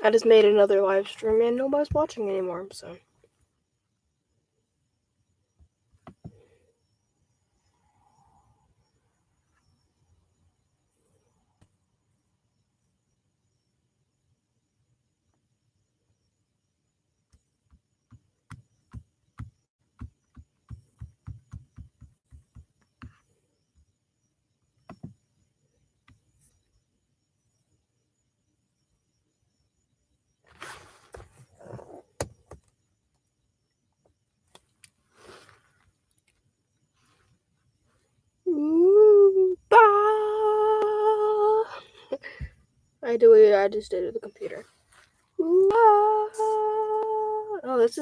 I just made another live stream and nobody's watching anymore, so. I do it. I just did it with the computer. Oh, this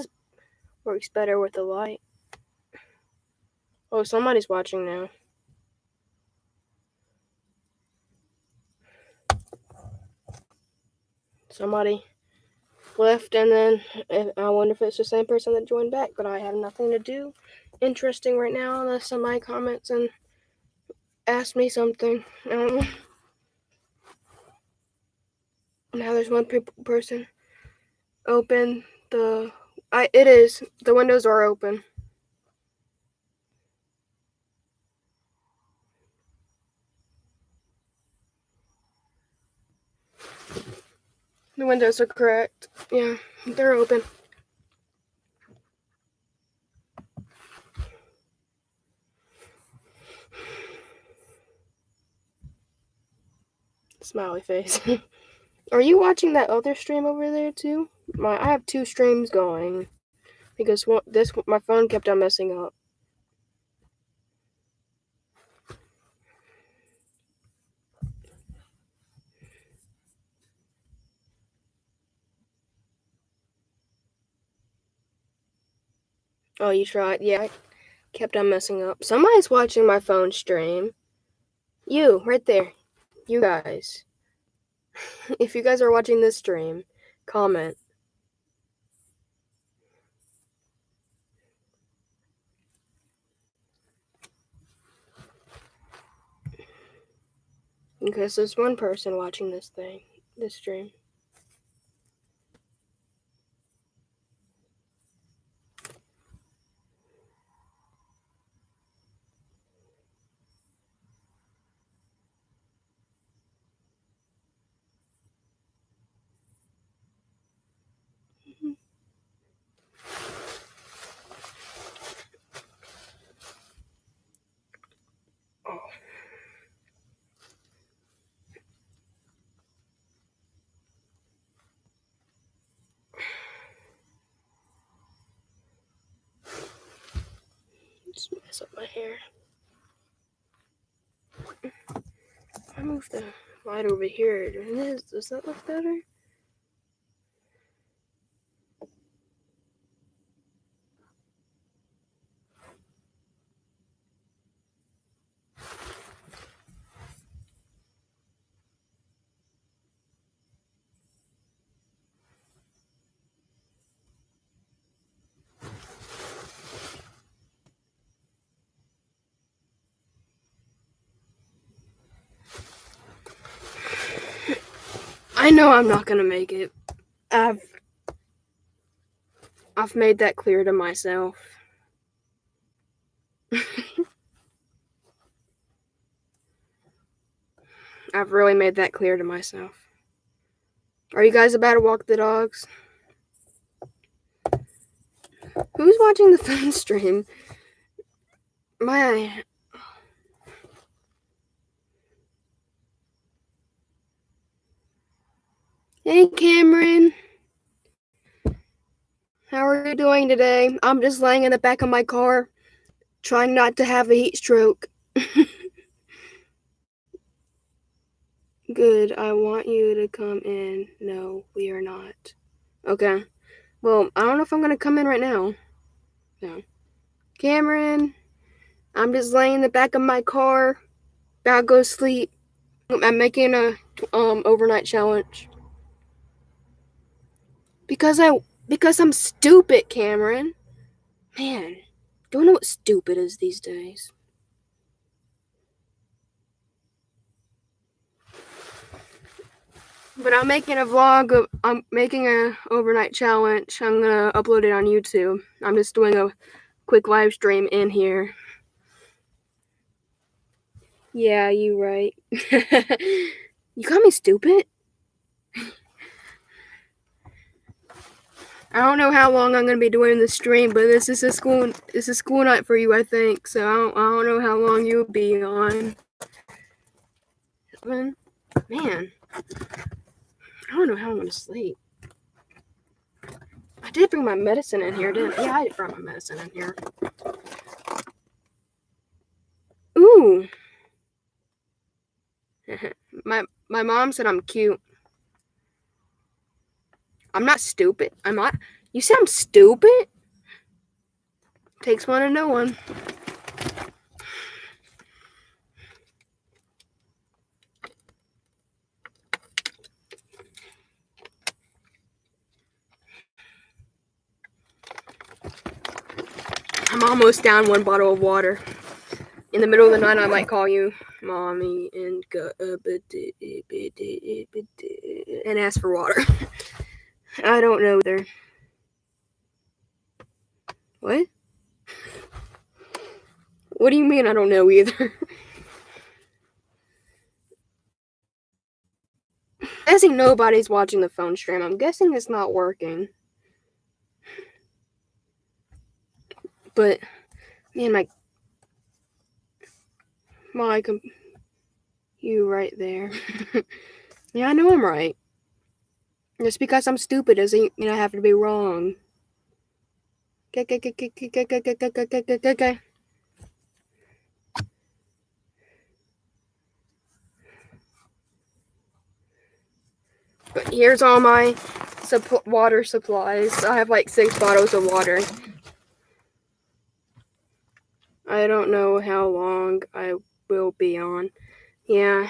works better with the light. Oh, somebody's watching now. Somebody left, and then I wonder if it's the same person that joined back. But I have nothing to do interesting right now unless somebody comments and asks me something. I don't know. Now there's one person open the. It is. The windows are open. The windows are correct. Yeah, they're open. Smiley face. Are you watching that other stream over there too? I have two streams going because my phone kept on messing up. Oh, you tried? Yeah, I kept on messing up. Somebody's watching my phone stream. You, right there. You guys. If you guys are watching this stream, comment. Because there's one person watching this stream. Oh. Just mess up my hair. I moved the light over here. Does that look better? I know I'm not gonna make it. I've made that clear to myself. I've really made that clear to myself. Are you guys about to walk the dogs? Who's watching the phone stream? Hey, Cameron. How are you doing today? I'm just laying in the back of my car, trying not to have a heat stroke. Good. I want you to come in. No, we are not. Okay. Well, I don't know if I'm gonna come in right now. No. Cameron, I'm just laying in the back of my car, about to go sleep. I'm making a overnight challenge. Because I'm stupid, Cameron. Man, don't know what stupid is these days. But I'm making a vlog. I'm making a overnight challenge. I'm gonna upload it on YouTube. I'm just doing a quick live stream in here. Yeah, you right. You call me stupid? I don't know how long I'm gonna be doing this stream, but this is a school night for you, I think. So I don't know how long you'll be on. Man, I don't know how I'm gonna sleep. I did bring my medicine in here, didn't I? Yeah, I did bring my medicine in here. Ooh. my mom said I'm cute. I'm not stupid. I'm not. You say I'm stupid? Takes one to know one. I'm almost down one bottle of water. In the middle of the night, I might call you, mommy, and go and ask for water. I don't know either. What? What do you mean I don't know either? I'm guessing nobody's watching the phone stream. I'm guessing it's not working. But, man, you right there. Yeah, I know I'm right. Just because I'm stupid doesn't mean I have to be wrong. Okay. But here's all my water supplies. I have like 6 bottles of water. I don't know how long I will be on. Yeah.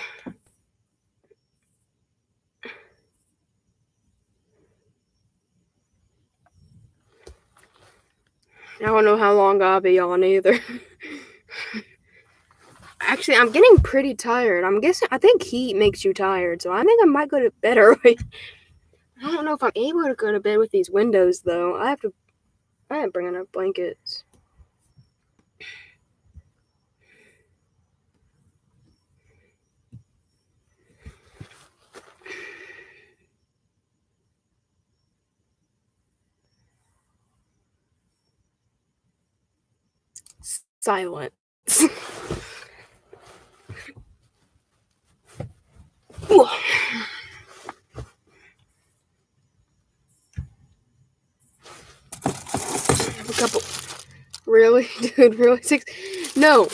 I don't know how long I'll be on either. Actually, I'm getting pretty tired. I think heat makes you tired, so I think I might go to bed early. I don't know if I'm able to go to bed with these windows, though. I have to bring enough blankets. Silence. A couple. Really? Dude, really? 6? No.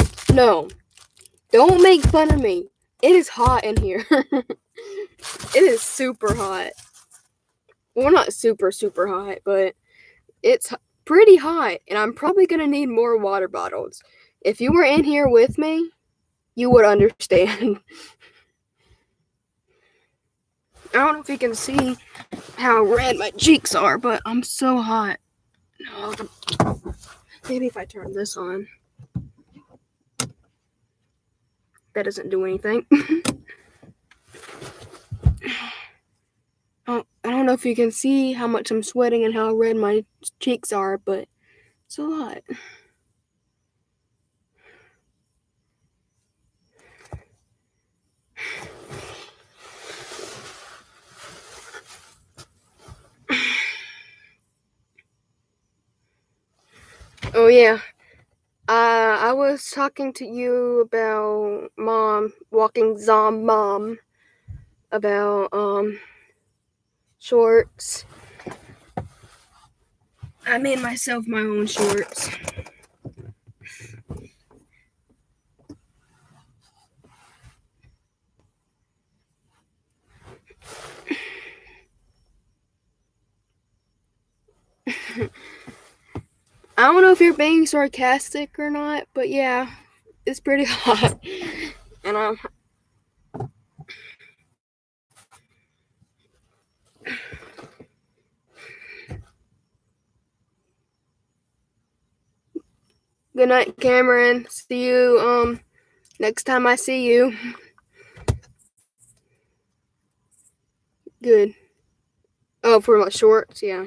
Don't make fun of me. It is hot in here. It is super hot. Well, not super hot, but it's pretty hot, and I'm probably gonna need more water bottles. If you were in here with me, you would understand. I don't know if you can see how red my cheeks are, but I'm so hot. No, maybe if I turn this on. That doesn't do anything. I don't know if you can see how much I'm sweating and how red my cheeks are, but it's a lot. Oh yeah. I was talking to you about walking mom, about shorts. I made myself my own shorts. I don't know if you're being sarcastic or not, but yeah, it's pretty hot. And good night, Cameron. See you next time I see you. Good. Oh, for my shorts, yeah.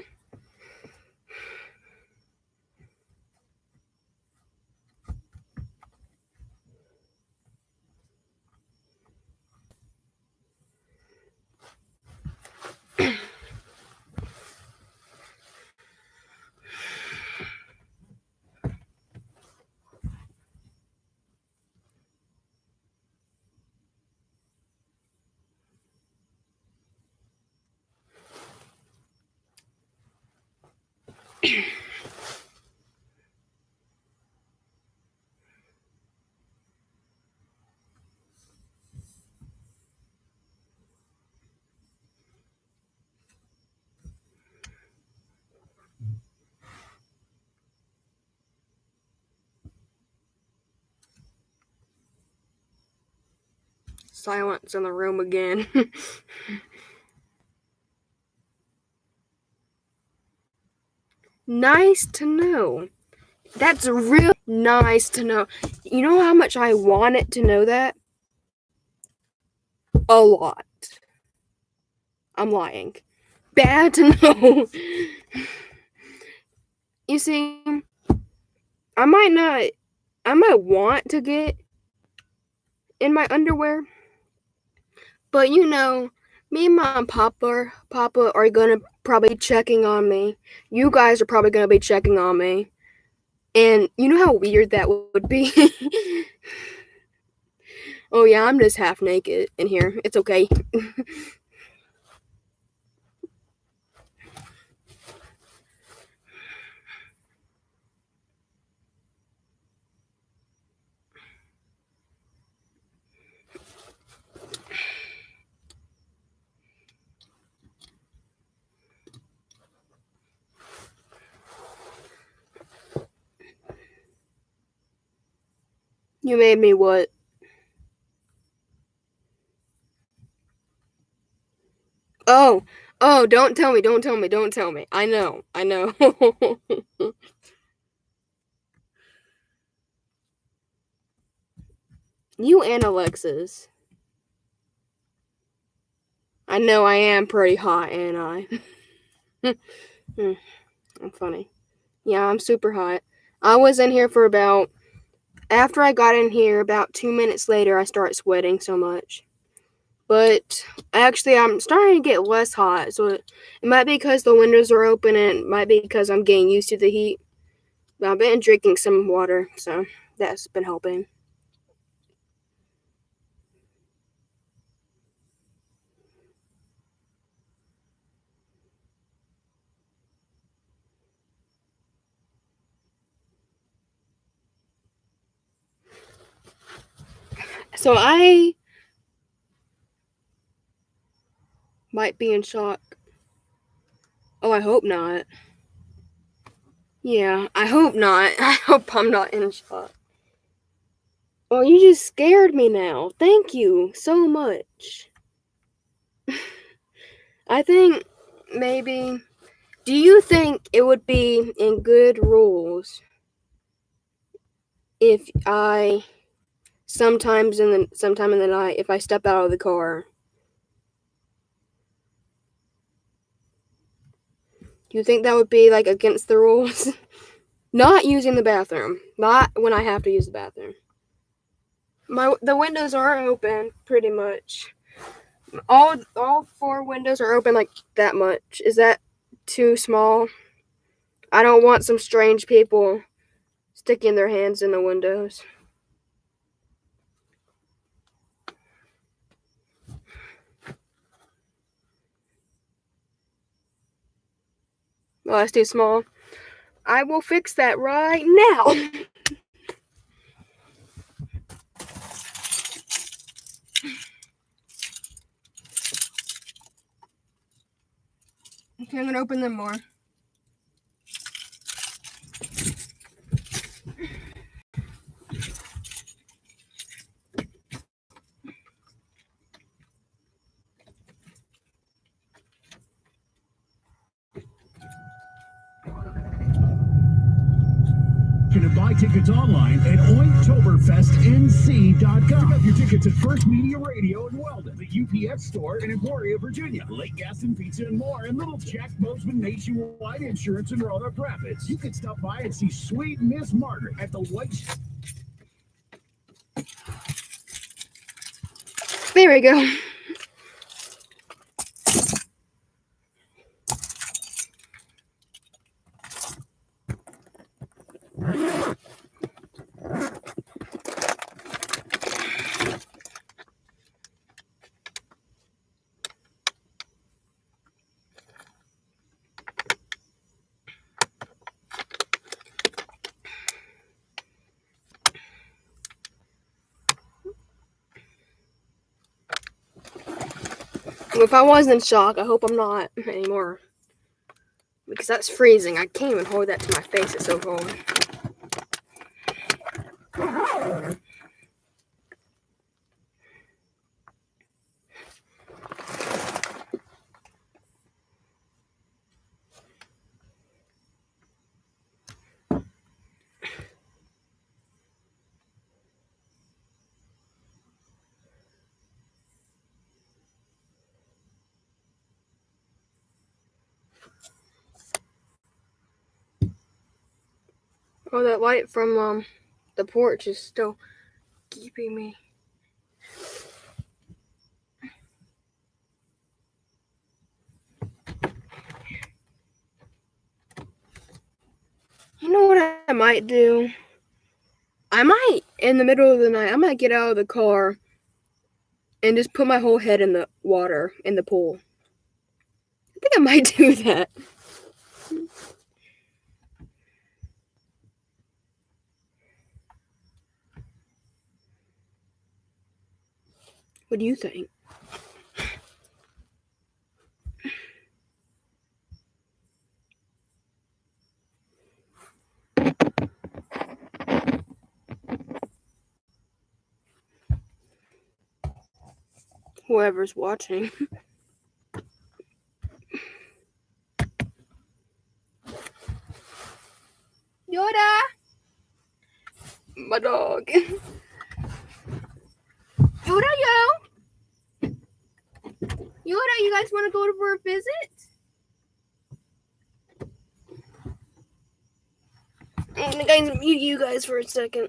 Silence in the room again. Nice to know. That's real nice to know. You know how much I wanted to know that? A lot. I'm lying. Bad to know. You see, I might want to get in my underwear, but you know, me and my Papa are gonna probably be checking on me. You guys are probably gonna be checking on me. And you know how weird that would be? Oh yeah, I'm just half naked in here. It's okay. You made me what? Oh, don't tell me. I know. You and Alexis. I know I am pretty hot, ain't I? I'm funny. Yeah, I'm super hot. I was in here for after I got in here, about 2 minutes later, I started sweating so much. But actually, I'm starting to get less hot, so it might be because the windows are open, and it might be because I'm getting used to the heat. But I've been drinking some water, so that's been helping. So I might be in shock. Oh, I hope not. Yeah, I hope not. I hope I'm not in shock. Oh, you just scared me now. Thank you so much. I think maybe. Do you think it would be in good rules if I sometime in the night if I step out of the car? Do you think that would be like against the rules? Not using the bathroom. Not when I have to use the bathroom. The windows are open pretty much. All four windows are open like that much. Is that too small? I don't want some strange people sticking their hands in the windows. Oh, that's too small. I will fix that right now. Okay, I'm gonna open them more. Can buy tickets tickets online at oinktoberfestnc.com. Pick up your tickets at First Media Radio in Weldon, the UPS store in Emporia, Virginia, Lake Gaston Pizza and more, and Little Jack Bozeman Nationwide Insurance in Roanoke Rapids. You can stop by and see sweet Miss Margaret at the White. There we go. If I was in shock, I hope I'm not anymore. Because that's freezing. I can't even hold that to my face. It's so cold. Oh, that light from the porch is still keeping me. You know what I might do? I might, in the middle of the night, I might get out of the car and just put my whole head in the water, in the pool. I think I might do that. What do you think? Whoever's watching. Yoda! My dog. Yoda, yo! Yoda, you guys want to go for a visit? I'm gonna mute you guys for a second.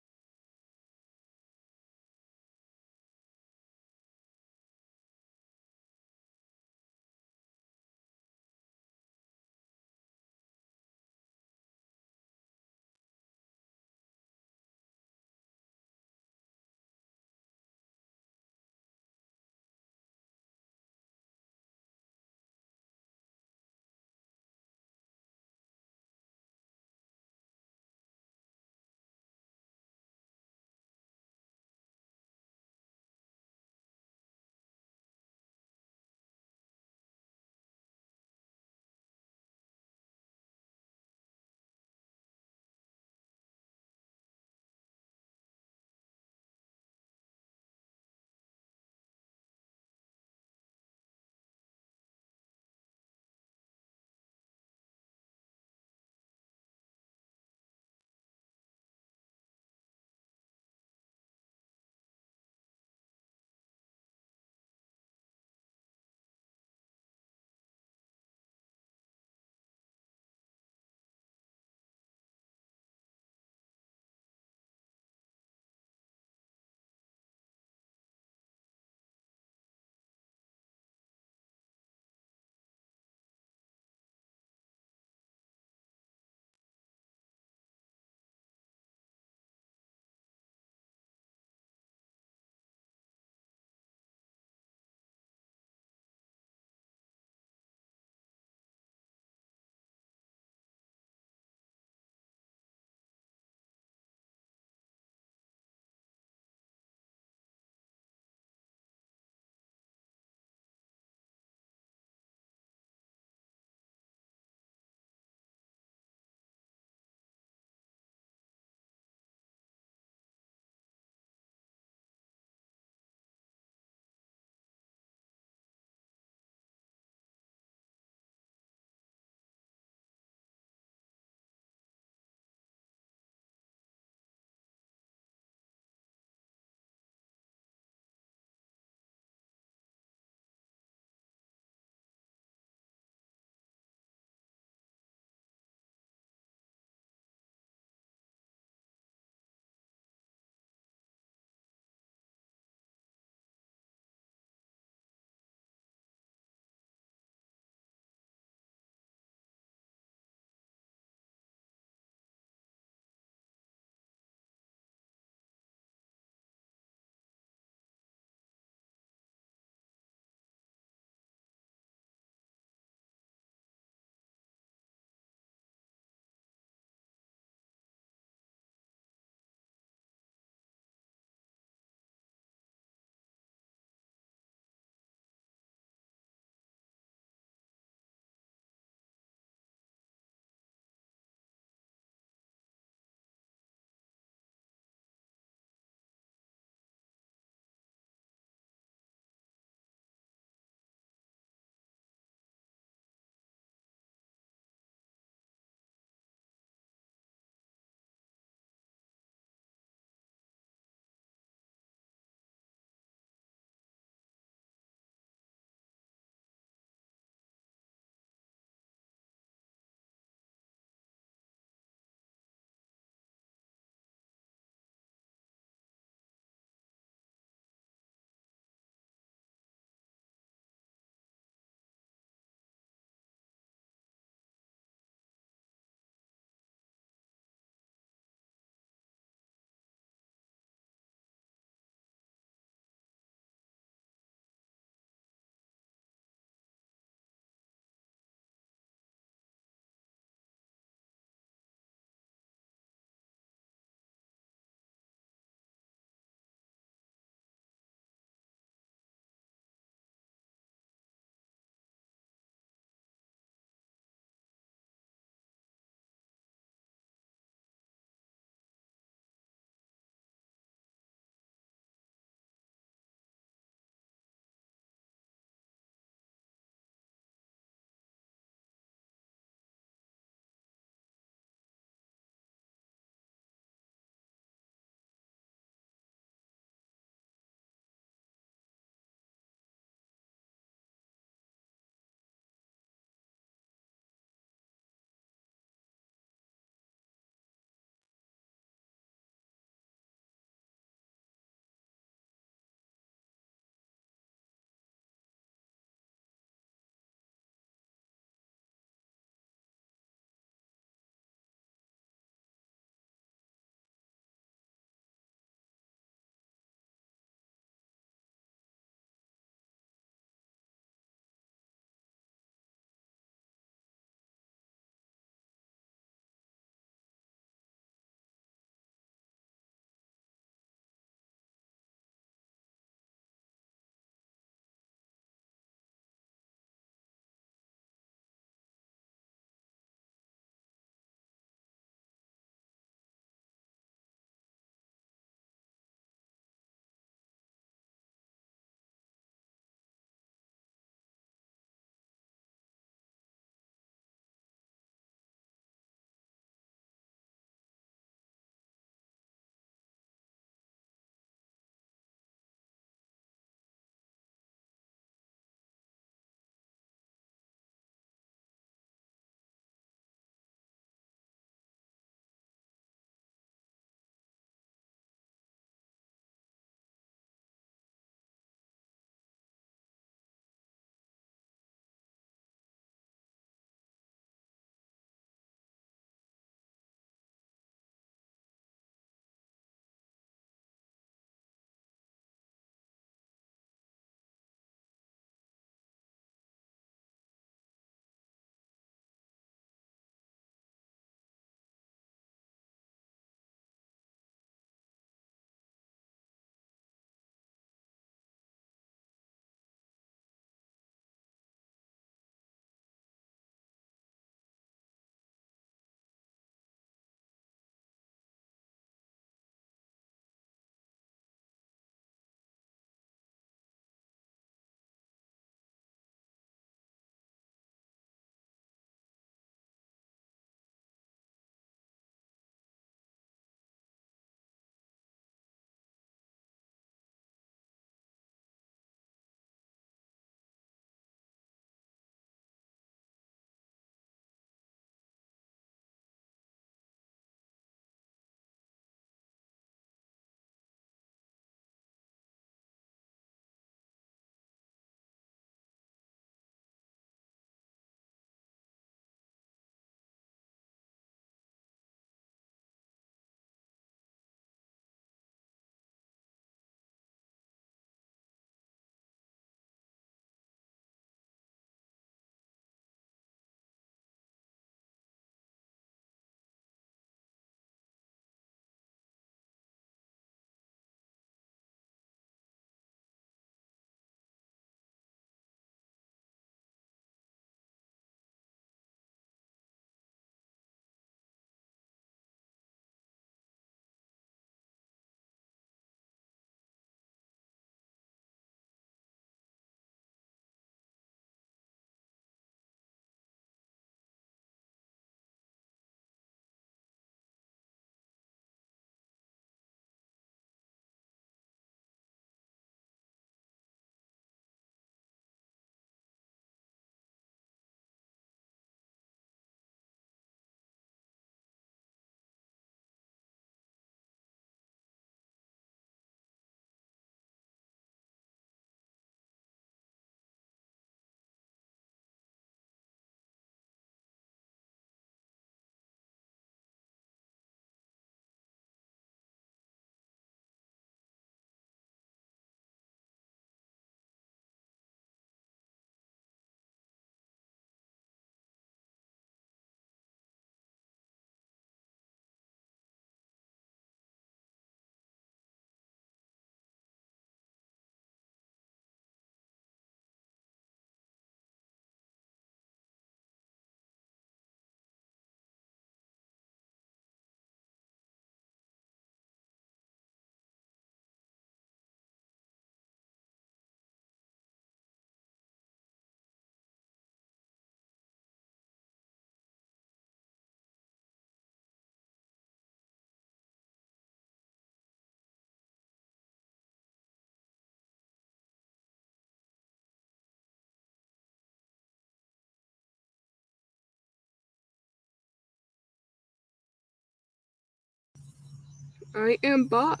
I am back.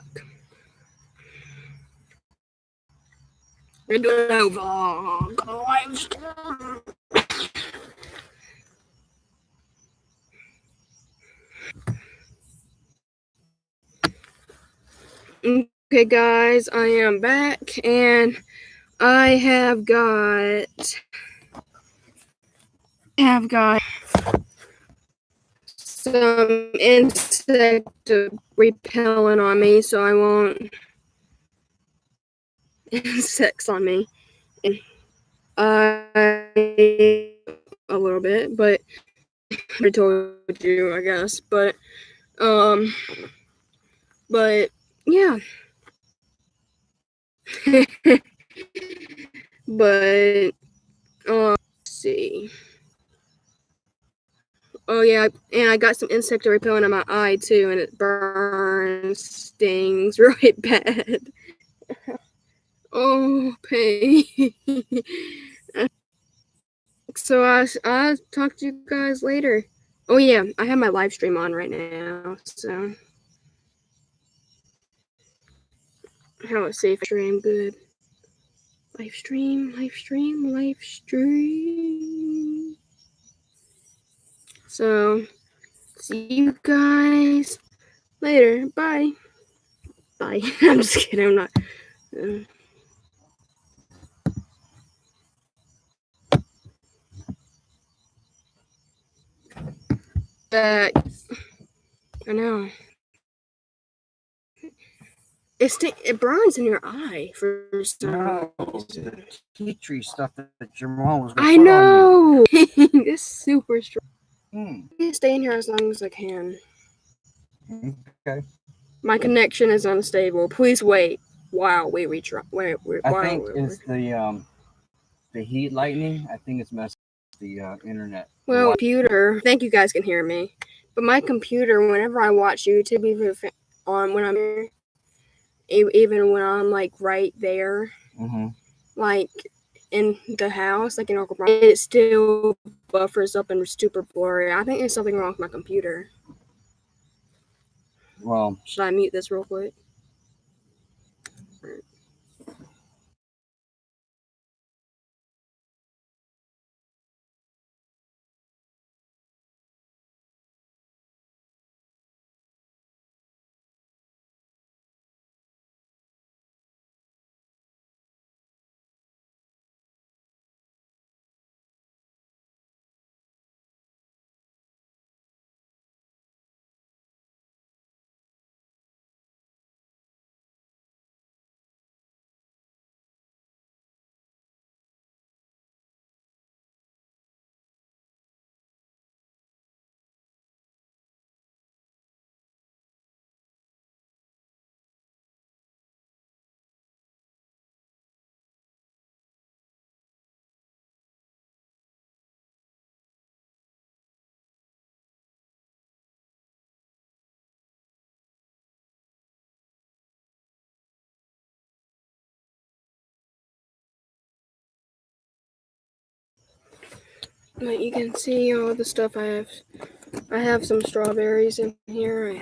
We're doing a vlog. Live stream. Okay, guys, I am back, and I have got some insect repellent on me, so I won't insects on me. And a little bit, but I told you, I guess. But yeah. But let's see. Oh yeah, and I got some insect repellent on my eye too, and it burns, stings really bad. Oh, pain. So I'll talk to you guys later. Oh yeah, I have my live stream on right now, so how it safe stream good. Live stream. So see you guys later. Bye. Bye. I'm just kidding. I'm not. I know. It burns in your eye for some reason. The tea tree stuff that your mom was. I know. It's super strong. I'm gonna stay in here as long as I can. Okay. My connection is unstable. Please wait. Wow. Wait. I think it's the heat lightning. I think it's messed with the internet. Well, computer. I think you guys can hear me, but my computer, whenever I watch YouTube, even when I'm like right there, like in the house, like in Uncle Brian, it still buffers up and super blurry. I think there's something wrong with my computer. Well, should I mute this real quick? But you can see all the stuff I have. I have some strawberries in here.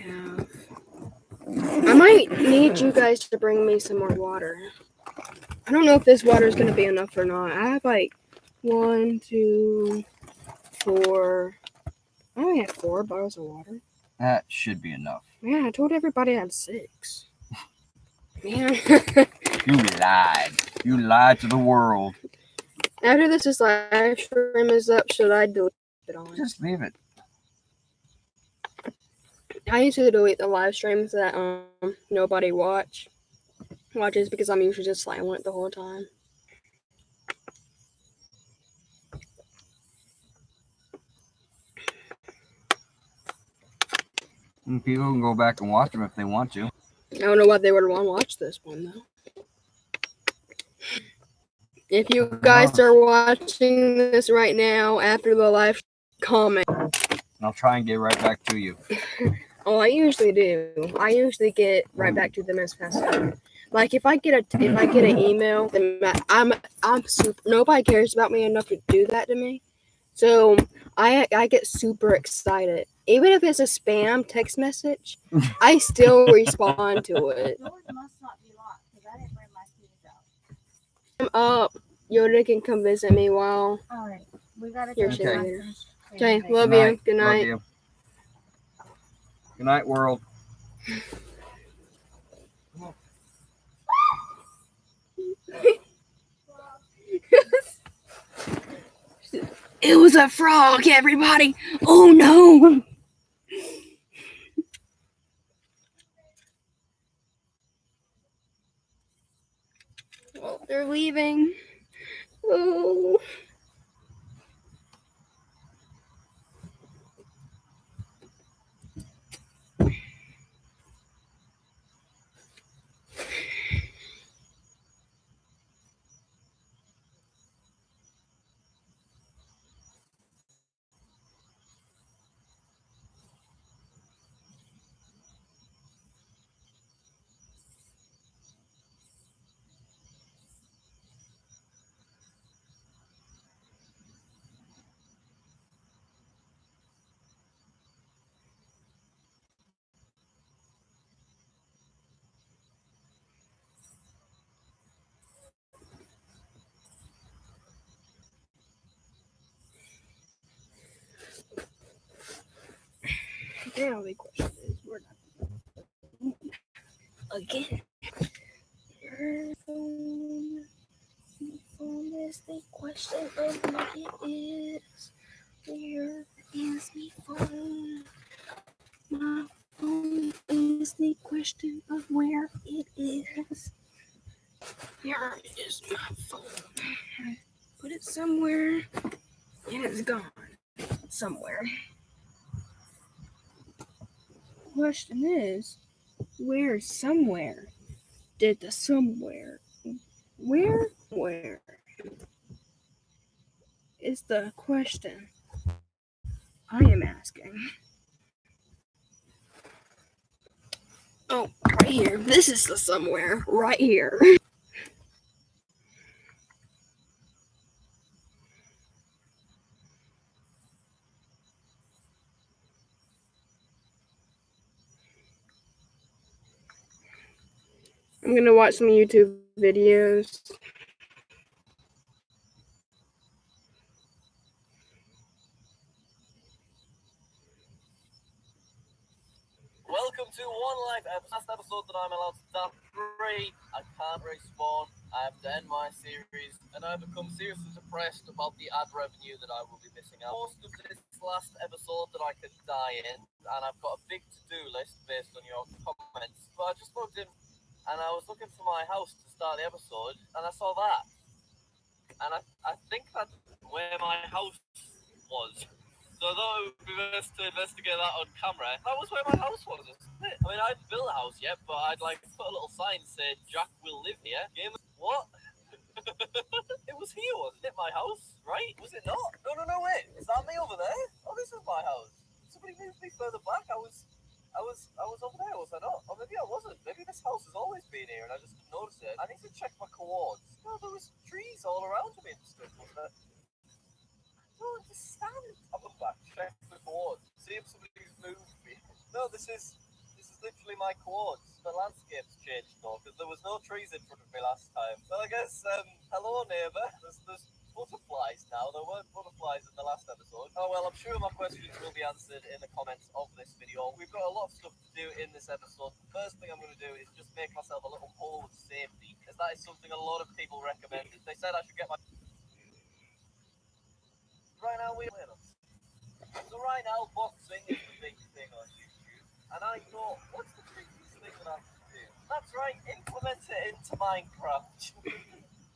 I might need you guys to bring me some more water. I don't know if this water is going to be enough or not. I have like 1, 2, 4. I only have 4 bottles of water. That should be enough. Yeah, I told everybody I had 6. Man. You lied. You lied to the world. After this live stream is up, should I delete it on? Just leave it. I usually delete the live streams that nobody watches because I'm usually just silent the whole time. And people can go back and watch them if they want to. I don't know why they would want to watch this one though. If you guys are watching this right now after the live, comment. I'll try and get right back to you. Oh, I usually do. I usually get right back to them as fast as I can. Like if I get an email, then I'm super. Nobody cares about me enough to do that to me. So I get super excited even if it's a spam text message, I still respond to it. Yours must not be locked because I didn't bring my keys out. I'm up. Yoda can come visit me while All right, we gotta you're go. Okay. sharing. Okay, Love love Good you. night. Good Love night. you. Good night, world. It was a frog, everybody. Oh no. Oh, they're leaving. Oh. Now the question is, we're not again. Your phone is the question of what it is. Where is my phone? My phone is the question of where it is. Where is my phone? Put it somewhere, and it's gone. Somewhere. Question is, where somewhere did the somewhere? Where is the question I am asking? Oh, right here. This is the somewhere. Right here. I'm gonna watch some YouTube videos. Welcome to One Life. Last episode that I'm allowed to start free. I can't respawn. I have to end my series, and I've become seriously depressed about the ad revenue that I will be missing out. Most of this last episode that I can die in, and I've got a big to-do list based on your comments. But I just logged in, and I was looking for my house to start the episode, and I saw that, and I think that's where my house was. So I thought it would be best to investigate that on camera. That was where my house was, isn't it? I mean, I hadn't built a house yet, but I'd like put a little sign saying Jack will live here. What? It was here, wasn't it? My house, right? Was it not? No, wait. Is that me over there? Oh, this is my house. Somebody moved me further back. I was over there, was I not? Or maybe I wasn't. Maybe this house has always been here and I just didn't notice it. I need to check my coords. No, there was trees all around me and stuff, wasn't there? I don't understand. I'll look back, check the coords, see if somebody's moved me. No, this is literally my coords. The landscape's changed though, because there was no trees in front of me last time. Well, I guess, hello neighbour. There's butterflies now. There weren't butterflies in the last episode. Oh well, I'm sure my questions will be answered in the comments of this video. We've got a lot of stuff to do in this episode. The first thing I'm going to do is just make myself a little hole of safety, as that is something a lot of people recommended. They said I should get my... Right now, right now, boxing is the big thing on YouTube. And I thought, what's the biggest thing that I can do? That's right, implement it into Minecraft.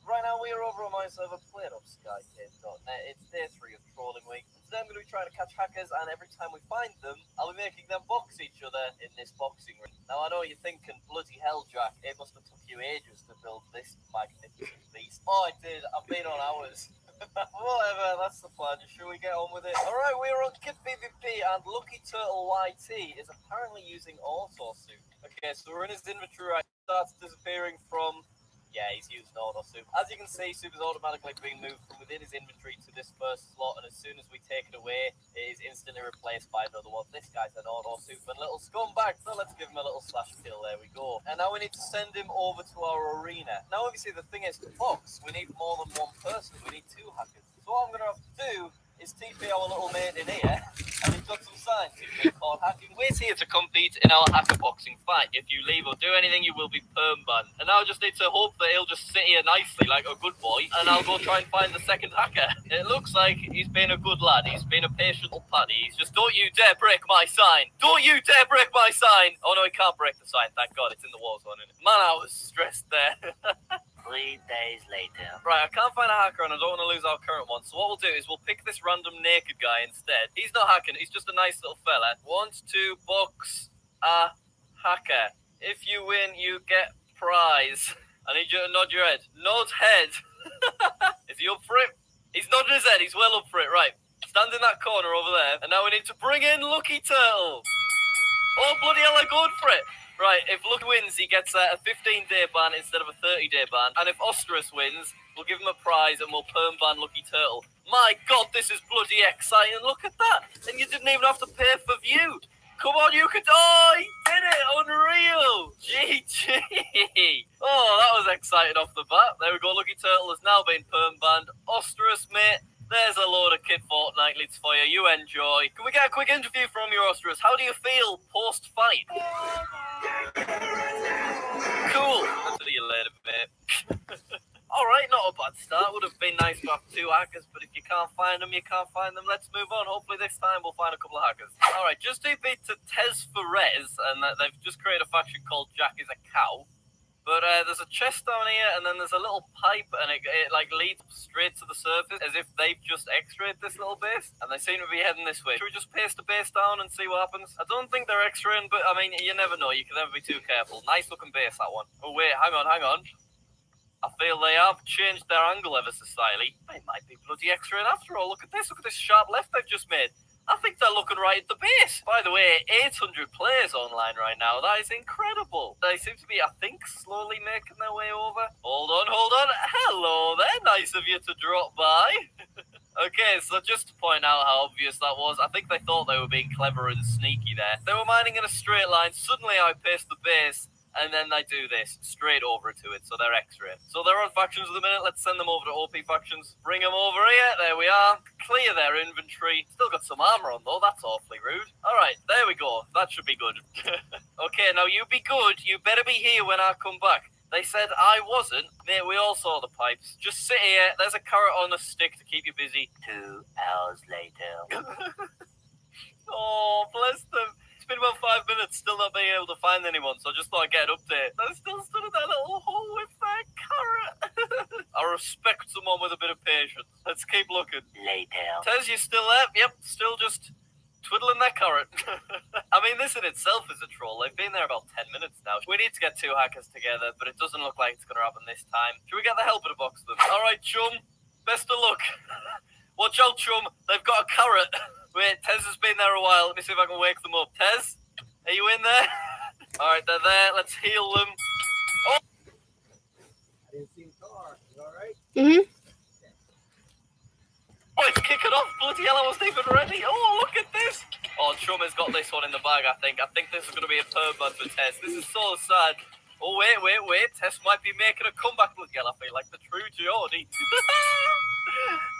Right now, we are over on my server, playingupskycave.net. It's day 3 of trolling week. Today I'm going to be trying to catch hackers, and every time we find them, I'll be making them box each other in this boxing ring. Now, I know you're thinking, bloody hell, Jack, it must have took you ages to build this magnificent beast. Oh, it did. I've been on hours. Whatever, that's the plan. Should we get on with it? Alright, we're on Kid PvP, and Lucky Turtle YT is apparently using Auto Suit. Okay, so we're in his inventory right. Starts disappearing from Yeah, he's used auto soup. As you can see, soup is automatically being moved from within his inventory to this first slot, and as soon as we take it away, it is instantly replaced by another one. This guy's an auto soup and little scumbag, so let's give him a little slash kill. There we go. And now we need to send him over to our arena. Now, obviously, the thing is, to box, we need more than one person. We need 2 hackers. So what I'm going to have to do is TP our little mate in here, and he's got some signs. TP called hacking. We're here to compete in our hacker boxing fight. If you leave or do anything, you will be perm banned. And now I just need to hope that he'll just sit here nicely like a good boy, and I'll go try and find the second hacker. It looks like he's been a good lad. He's been a patient little paddy. He's just, don't you dare break my sign. Don't you dare break my sign. Oh no, he can't break the sign. Thank God, it's in the war zone, isn't it? Man, I was stressed there. 3 days later. Right, I can't find a hacker and I don't want to lose our current one. So what we'll do is we'll pick this random naked guy instead. He's not hacking, he's just a nice little fella. Want to box a hacker. If you win, you get prize. I need you to nod your head. Nod head. Is he up for it? He's nodding his head, he's well up for it. Right, stand in that corner over there. And now we need to bring in Lucky Turtle. Oh, bloody hell, I'm going for it. Right, if Luke wins, he gets a 15-day ban instead of a 30-day ban. And if Osterus wins, we'll give him a prize and we'll perm ban Lucky Turtle. My God, this is bloody exciting. Look at that. And you didn't even have to pay for view. Come on, you could... Oh, he did it. Unreal. GG. Oh, that was exciting off the bat. There we go. Lucky Turtle has now been perm banned. Osterus, mate. There's a load of Kid Fortnitelies for you. You enjoy. Can we get a quick interview from you, Osterus? How do you feel post-fight? Cool. See you later, mate. All right, not a bad start. Would have been nice to have 2 hackers, but if you can't find them, you can't find them. Let's move on. Hopefully this time we'll find a couple of hackers. All right, just to beat to Tez Ferez, and they've just created a faction called Jack is a Cow. But there's a chest down here, and then there's a little pipe, and it like leads straight to the surface, as if they've just x-rayed this little base, and they seem to be heading this way. Should we just paste the base down and see what happens? I don't think they're x-raying, but I mean, you never know. You can never be too careful. Nice looking base, that one. Oh wait, hang on. I feel they have changed their angle ever so slightly. They might be bloody x-raying after all. Look at this sharp left they've just made. I think they're looking right at the base. By the way, 800 players online right now. That is incredible. They seem to be, I think, slowly making their way over. Hold on. Hello there. Nice of you to drop by. Okay, so just to point out how obvious that was, I think they thought they were being clever and sneaky there. They were mining in a straight line. Suddenly I paced the base. And then they do this, straight over to it, so they're x-ray. So they're on factions at the minute, let's send them over to OP factions. Bring them over here, there we are. Clear their inventory. Still got some armor on though, that's awfully rude. Alright, there we go, that should be good. Okay, now you be good, you better be here when I come back. They said I wasn't. Mate, we all saw the pipes. Just sit here, there's a carrot on a stick to keep you busy. 2 hours later. Oh, bless them. It's been about 5 minutes, still not being able to find anyone, so I just thought I'd get an update. They're still stood in that little hole with their carrot. I respect someone with a bit of patience. Let's keep looking. Later. Tez, you still there? Yep, still just twiddling their carrot. I mean, this in itself is a troll. They've been there about 10 minutes now. We need to get 2 hackers together, but it doesn't look like it's going to happen this time. Should we get the helper to box them? All right, chum. Best of luck. Watch out, chum. They've got a carrot. Wait, Tez has been there a while. Let me see if I can wake them up. Tez, are you in there? All right, they're there. Let's heal them. Oh! I didn't see the car. You all right? Mm-hmm. Oh, it's kicking off. Bloody hell, I wasn't even ready. Oh, look at this. Oh, Chum has got this one in the bag, I think. I think this is going to be a perm bud for Tess. This is so sad. Oh, wait. Tess might be making a comeback. Bloody hell, I feel like the true Geordie.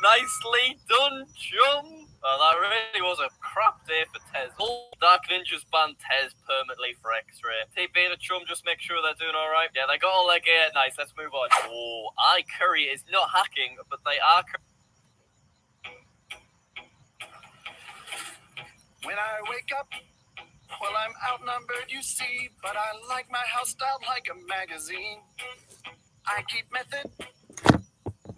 Nicely done, Chum. Oh, that really was a crap day for Tez. All Dark Ninjas banned Tez permanently for X-Ray. TP to Chum, just make sure they're doing alright. Yeah, they got all their gear. Nice, let's move on. Oh, iCurry is not hacking, but they are... When I wake up, well, I'm outnumbered, you see, but I like my house styled like a magazine. I keep method.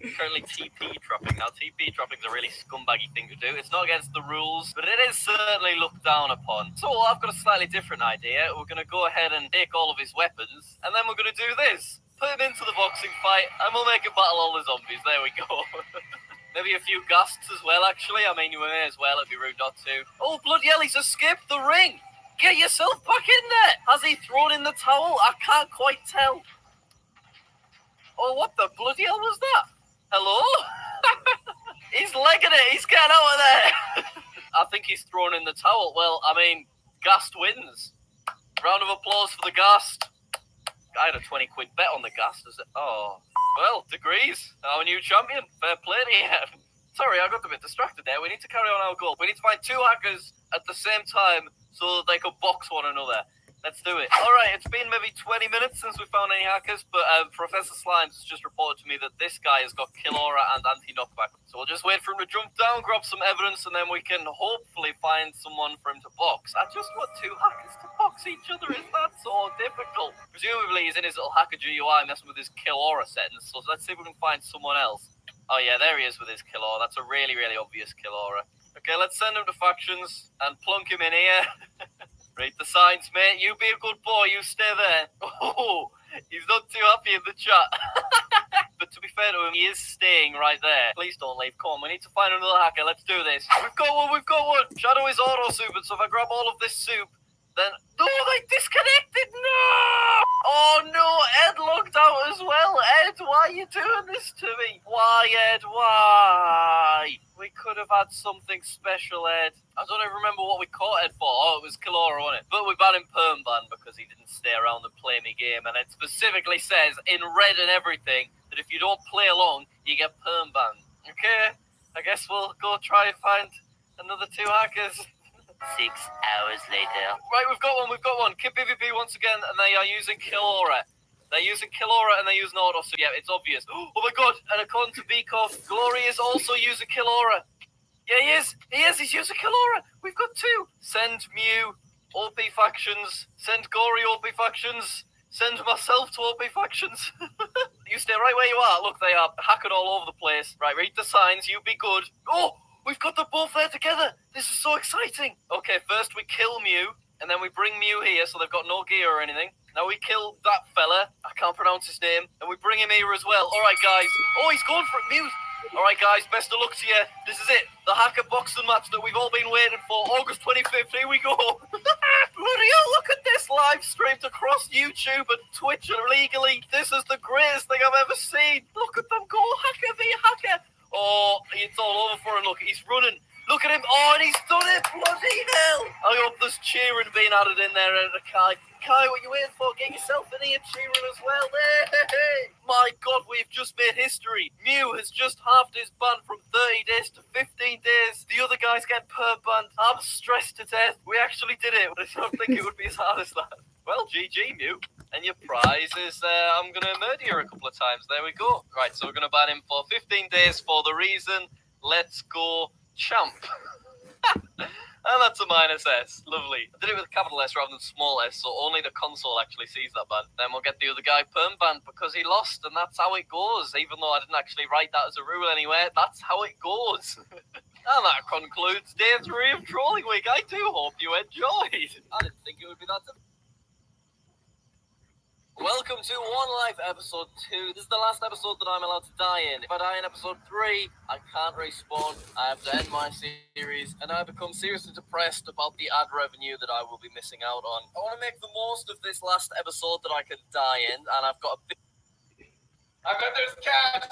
Currently TP dropping. Now, TP dropping is a really scumbaggy thing to do. It's not against the rules, but it is certainly looked down upon. So I've got a slightly different idea. We're going to go ahead and take all of his weapons, and then we're going to do this. Put him into the boxing fight, and we'll make him battle all the zombies. There we go. Maybe a few ghasts as well, actually. I mean, you may as well. It'd be rude not to. Oh, bloody hell, he's escaped the ring. Get yourself back in there. Has he thrown in the towel? I can't quite tell. Oh, what the bloody hell was that? Hello? He's legging it. He's getting out of there. I think he's thrown in the towel. Well, I mean, Gast wins. Round of applause for the Gast. I had a 20 quid bet on the Gast. Oh, well, Degrees, our new champion. Fair play to you. Sorry, I got a bit distracted there. We need to carry on our goal. We need to find two hackers at the same time so that they can box one another. Let's do it. All right, it's been maybe 20 minutes since we found any hackers, but Professor Slimes just reported to me that this guy has got kill aura and anti-knockback. So we'll just wait for him to jump down, grab some evidence, and then we can hopefully find someone for him to box. I just want two hackers to box each other. Is that so difficult? Presumably he's in his little hacker GUI messing with his kill aura settings, so let's see if we can find someone else. Oh yeah, there he is with his kill aura. That's a really, really obvious kill aura. Okay, let's send him to factions and plunk him in here. Read the signs, mate. You be a good boy. You stay there. Oh, he's not too happy in the chat. But to be fair to him, he is staying right there. Please don't leave. Come on, we need to find another hacker. Let's do this. We've got one. We've got one. Shadow is auto-soup, so if I grab all of this soup, then... No, they disconnected. No! Oh, no. Ed logged out as well. Ed, why are you doing this to me? Why, Ed? Why? We could have had something special, Ed. I don't even remember what we caught Ed for. Oh, it was Kalora, wasn't it? But we banned him perm ban because he didn't stay around and play me game. And it specifically says in red and everything that if you don't play along, you get perm banned. Okay? I guess we'll go try and find another two hackers. 6 hours later. Right, we've got one. Kid PvP once again, and they are using kill aura. They're using kill aura and they're using auto, so yeah, it's obvious. Oh my god, and according to Beakoff, Glory is also using kill aura. Yeah, he is, he's using kill aura. We've got two. Send Mew, OP factions, send Gory OP factions, send myself to OP factions. You stay right where you are. Look, they are hacking all over the place. Right, read the signs, you be good. Oh! We've got them both there together. This is so exciting. Okay, first we kill Mew, and then we bring Mew here, so they've got no gear or anything. Now we kill that fella. I can't pronounce his name. And we bring him here as well. All right, guys. Oh, he's going for it, Mew. All right, guys, best of luck to you. This is it. The hacker boxing match that we've all been waiting for. August 25th. Here we go. Bloody hell, look at this live streamed across YouTube and Twitch and legally. This is the greatest thing I've ever seen. Look at them go, hacker v hacker. Oh, it's all over for him. Look, he's running. Look at him. Oh, and he's done it. Bloody hell. I hope there's cheering being added in there, Kai. Kai, what are you waiting for? Get yourself in here cheering as well. Hey. My God, we've just made history. Mew has just halved his ban from 30 days to 15 days. The other guys get perm banned. I'm stressed to death. We actually did it. I don't think it would be as hard as that. Well, GG, Mew. And your prize is I'm going to murder you a couple of times. There we go. Right, so we're going to ban him for 15 days for the reason. Let's go champ. And that's a -S. Lovely. I did it with a capital S rather than small s, so only the console actually sees that ban. Then we'll get the other guy perm banned because he lost, and that's how it goes. Even though I didn't actually write that as a rule anywhere, that's how it goes. And that concludes day 3 of Trolling Week. I do hope you enjoyed. I didn't think it would be that difficult. Welcome to One Life episode 2. This is the last episode that I'm allowed to die in. If I die in episode 3, I can't respawn. I have to end my series, and I become seriously depressed about the ad revenue that I will be missing out on. I want to make the most of this last episode that I can die in, and I've got a big... I bet there's cash!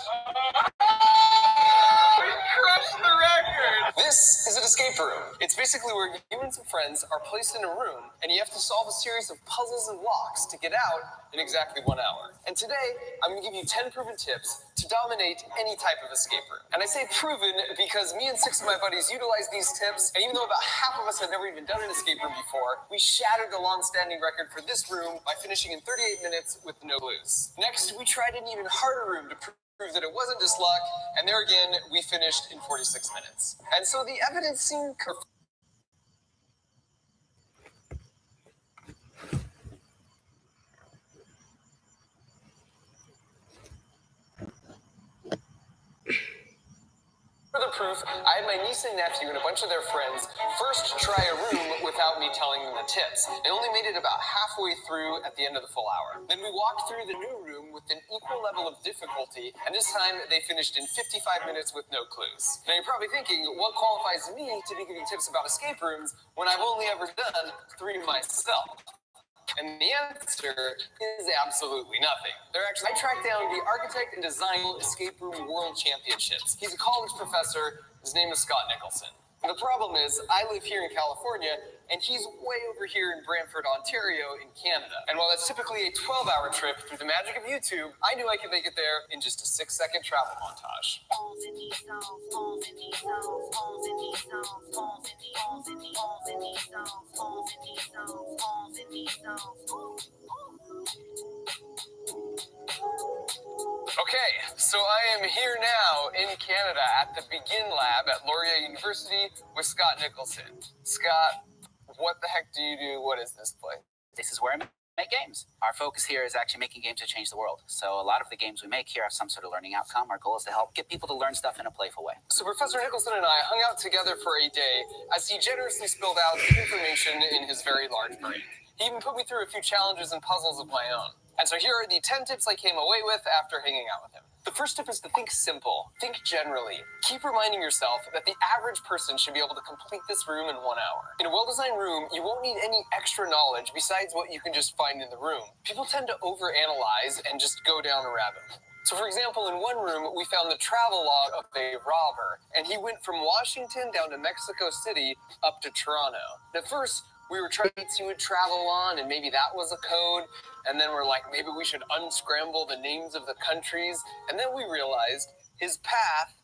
We crushed the record! This is an escape room. It's basically where you and some friends are placed in a room, and you have to solve a series of puzzles and locks to get out in exactly 1 hour. And today, I'm going to give you 10 proven tips to dominate any type of escape room. And I say proven because me and 6 of my buddies utilized these tips, and even though about half of us had never even done an escape room before, we shattered the long-standing record for this room by finishing in 38 minutes with no clues. Next, we tried an even harder room to prove that it wasn't just luck, and there again, we finished in 46 minutes. And so the evidence seemed For the proof, I had my niece and nephew and a bunch of their friends first try a room without me telling them the tips. They only made it about halfway through at the end of the full hour. Then we walked through the new room with an equal level of difficulty, and this time they finished in 55 minutes with no clues. Now you're probably thinking, what qualifies me to be giving tips about escape rooms when I've only ever done 3 myself? And the answer is absolutely nothing. I tracked down the architect and design escape room world championships. He's a college professor. His name is Scott Nicholson. And the problem is, I live here in California, and he's way over here in Brantford, Ontario, in Canada. And while that's typically a 12-hour trip through the magic of YouTube, I knew I could make it there in just a 6-second travel montage. Okay, so I am here now in Canada at the Begin Lab at Laurier University with Scott Nicholson. Scott, what the heck do you do? What is this place? This is where I make games. Our focus here is actually making games to change the world. So a lot of the games we make here have some sort of learning outcome. Our goal is to help get people to learn stuff in a playful way. So Professor Nicholson and I hung out together for a day as he generously spilled out information in his very large brain. He even put me through a few challenges and puzzles of my own. And so here are the 10 tips I came away with after hanging out with him. The first tip is to think simple. Think generally. Keep reminding yourself that the average person should be able to complete this room in 1 hour. In a well-designed room, you won't need any extra knowledge besides what you can just find in the room. People tend to overanalyze and just go down a rabbit hole. So for example, in one room, we found the travel log of a robber, and he went from Washington down to Mexico City up to Toronto. At first, we were trying to see who would travel on, and maybe that was a code. And then we're like, maybe we should unscramble the names of the countries. And then we realized his path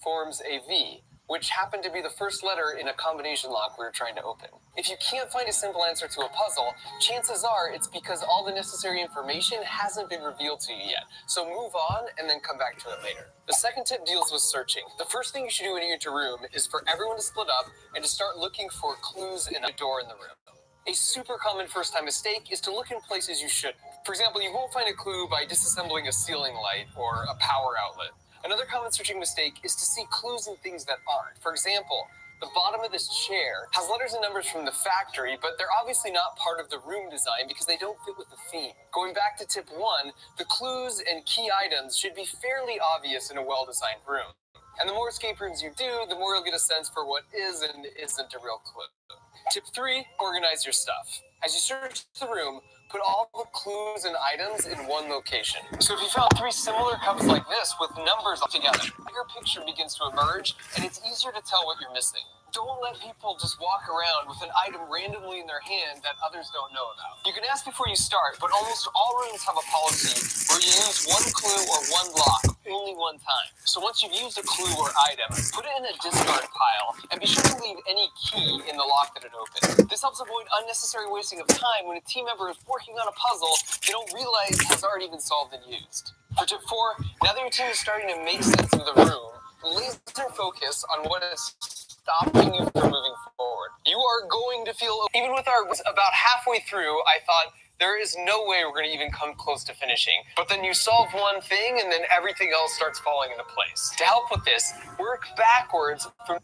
forms a V, which happened to be the first letter in a combination lock we were trying to open. If you can't find a simple answer to a puzzle, chances are it's because all the necessary information hasn't been revealed to you yet. So move on and then come back to it later. The second tip deals with searching. The first thing you should do when you enter a room is for everyone to split up and to start looking for clues in a door in the room. A super common first-time mistake is to look in places you shouldn't. For example, you won't find a clue by disassembling a ceiling light or a power outlet. Another common searching mistake is to see clues in things that aren't. For example, the bottom of this chair has letters and numbers from the factory, but they're obviously not part of the room design because they don't fit with the theme. Going back to tip 1, the clues and key items should be fairly obvious in a well-designed room. And the more escape rooms you do, the more you'll get a sense for what is and isn't a real clue. Tip 3, organize your stuff. As you search the room, put all the clues and items in one location. So if you found 3 similar cups like this with numbers all together, a bigger picture begins to emerge, and it's easier to tell what you're missing. Don't let people just walk around with an item randomly in their hand that others don't know about. You can ask before you start, but almost all rooms have a policy where you use one clue or one lock only one time. So once you've used a clue or item, put it in a discard pile, and be sure to leave any key in the lock that it opens. This helps avoid unnecessary wasting of time when a team member is working on a puzzle they don't realize has already been solved and used. For tip 4, now that your team is starting to make sense of the room, laser focus on what is stopping you from moving forward. You are going to feel, even with our about halfway through, I thought there is no way we're going to even come close to finishing. But then you solve one thing and then everything else starts falling into place. To help with this, work backwards from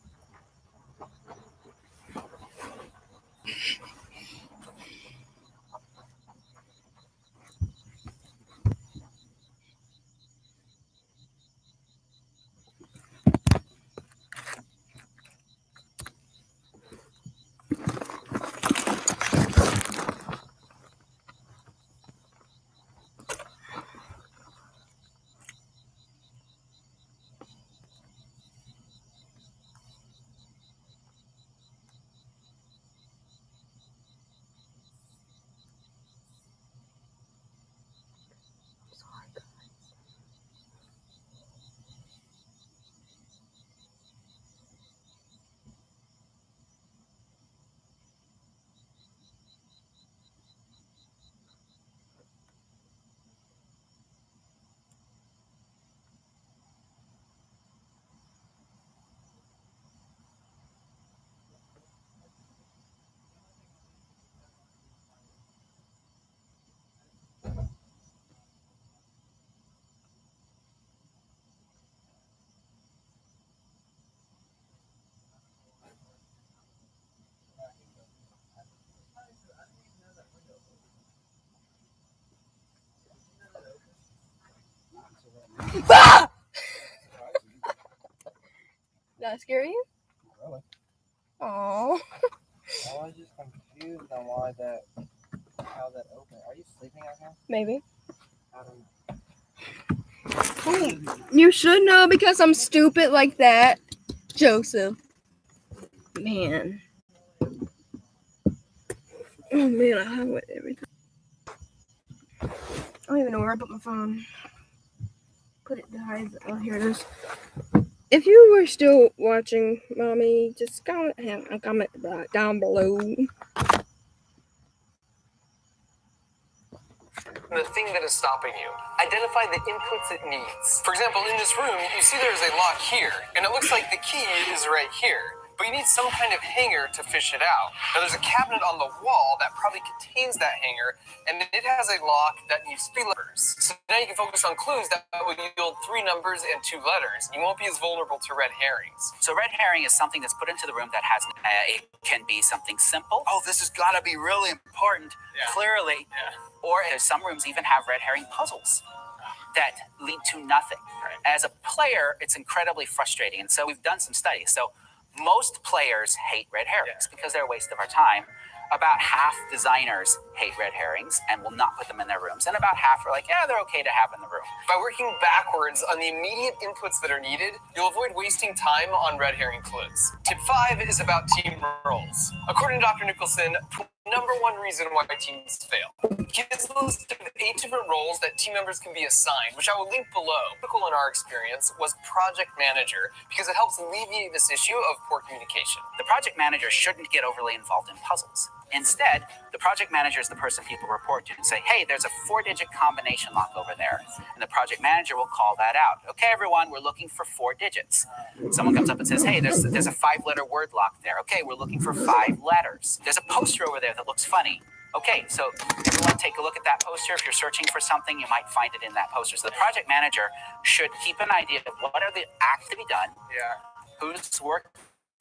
Ah! That scare you? Really? Aww. I was just confused on why that how that opened. Are you sleeping out here? Maybe. I don't know. You should know because I'm stupid like that, Joseph. Man. Oh man, I have it everything. I don't even know where I put my phone. Put it behind. Oh, here it is. If you were still watching, Mommy, just comment down below. The thing that is stopping you. Identify the inputs it needs. For example, in this room, you see there's a lock here, and it looks like the key is right here. But you need some kind of hanger to fish it out. Now there's a cabinet on the wall that probably contains that hanger, and it has a lock that needs 3 letters. So now you can focus on clues that will yield 3 numbers and 2 letters. You won't be as vulnerable to red herrings. So red herring is something that's put into the room that has, it can be something simple. Oh, this has got to be really important, clearly. Yeah. Or some rooms even have red herring puzzles that lead to nothing. Right. As a player, it's incredibly frustrating. And so we've done some studies. So most players hate red herrings because they're a waste of our time. About half designers hate red herrings and will not put them in their rooms. And about half are like, yeah, they're okay to have in the room. By working backwards on the immediate inputs that are needed, you'll avoid wasting time on red herring clues. Tip 5 is about team roles. According to Dr. Nicholson, number 1 reason why teams fail. He has a list of 8 different roles that team members can be assigned, which I will link below. Typical in our experience was project manager because it helps alleviate this issue of poor communication. The project manager shouldn't get overly involved in puzzles. Instead, the project manager is the person people report to and say, hey, there's a 4-digit combination lock over there. And the project manager will call that out. Okay, everyone, we're looking for 4 digits. Someone comes up and says, hey, there's a 5-letter word lock there. Okay, we're looking for 5 letters. There's a poster over there that looks funny. Okay, so everyone take a look at that poster. If you're searching for something, you might find it in that poster. So the project manager should keep an idea of what are the acts to be done, who's working,